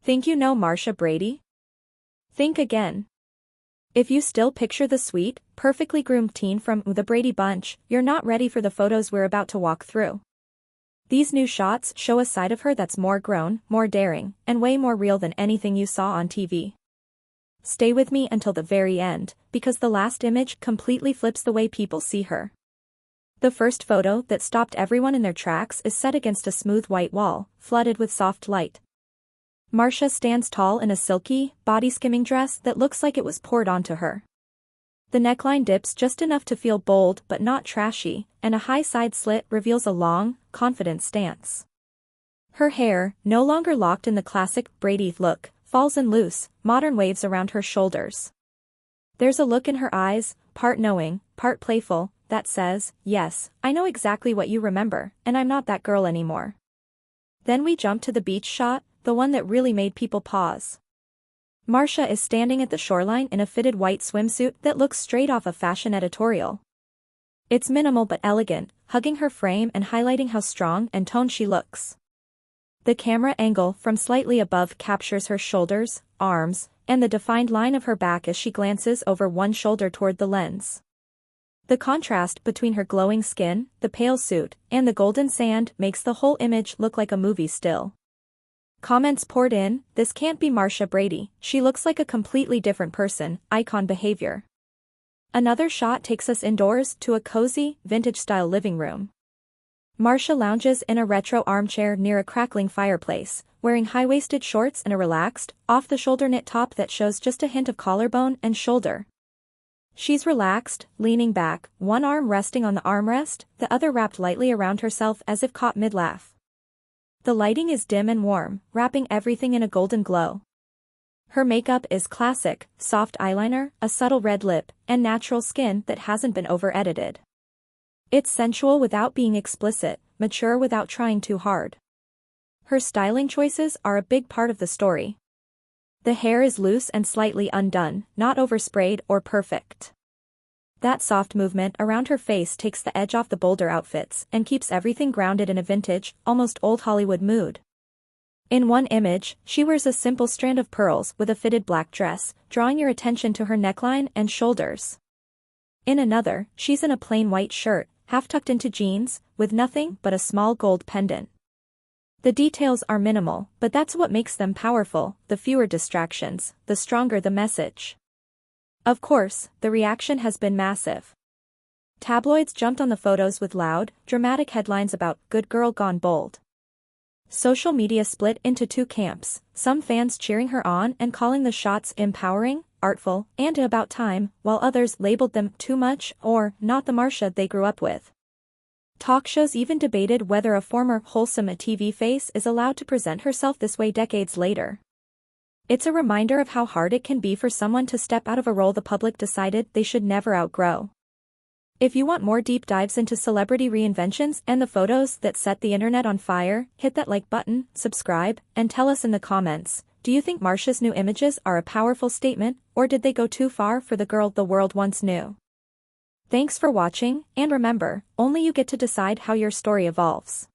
Think you know Marcia Brady? Think again. If you still picture the sweet, perfectly groomed teen from The Brady Bunch, you're not ready for the photos we're about to walk through. These new shots show a side of her that's more grown, more daring, and way more real than anything you saw on TV. Stay with me until the very end, because the last image completely flips the way people see her. The first photo that stopped everyone in their tracks is set against a smooth white wall, flooded with soft light. Marcia stands tall in a silky, body-skimming dress that looks like it was poured onto her. The neckline dips just enough to feel bold but not trashy, and a high side slit reveals a long, confident stance. Her hair, no longer locked in the classic Brady look, falls in loose, modern waves around her shoulders. There's a look in her eyes, part knowing, part playful, that says, "Yes, I know exactly what you remember, and I'm not that girl anymore." Then we jump to the beach shot, the one that really made people pause. Marcia is standing at the shoreline in a fitted white swimsuit that looks straight off a fashion editorial. It's minimal but elegant, hugging her frame and highlighting how strong and toned she looks. The camera angle from slightly above captures her shoulders, arms, and the defined line of her back as she glances over one shoulder toward the lens. The contrast between her glowing skin, the pale suit, and the golden sand makes the whole image look like a movie still. Comments poured in, "This can't be Marcia Brady, she looks like a completely different person," icon behavior. Another shot takes us indoors to a cozy, vintage-style living room. Marcia lounges in a retro armchair near a crackling fireplace, wearing high-waisted shorts and a relaxed, off-the-shoulder knit top that shows just a hint of collarbone and shoulder. She's relaxed, leaning back, one arm resting on the armrest, the other wrapped lightly around herself as if caught mid-laugh. The lighting is dim and warm, wrapping everything in a golden glow. Her makeup is classic, soft eyeliner, a subtle red lip, and natural skin that hasn't been over-edited. It's sensual without being explicit, mature without trying too hard. Her styling choices are a big part of the story. The hair is loose and slightly undone, not oversprayed or perfect. That soft movement around her face takes the edge off the bolder outfits and keeps everything grounded in a vintage, almost old Hollywood mood. In one image, she wears a simple strand of pearls with a fitted black dress, drawing your attention to her neckline and shoulders. In another, she's in a plain white shirt, half tucked into jeans, with nothing but a small gold pendant. The details are minimal, but that's what makes them powerful. The fewer distractions, the stronger the message. Of course, the reaction has been massive. Tabloids jumped on the photos with loud, dramatic headlines about "Good Girl Gone Bold." Social media split into two camps, some fans cheering her on and calling the shots empowering, artful, and about time, while others labeled them too much or not the Marcia they grew up with. Talk shows even debated whether a former wholesome TV face is allowed to present herself this way decades later. It's a reminder of how hard it can be for someone to step out of a role the public decided they should never outgrow. If you want more deep dives into celebrity reinventions and the photos that set the internet on fire, hit that like button, subscribe, and tell us in the comments, do you think Marcia's new images are a powerful statement, or did they go too far for the girl the world once knew? Thanks for watching, and remember, only you get to decide how your story evolves.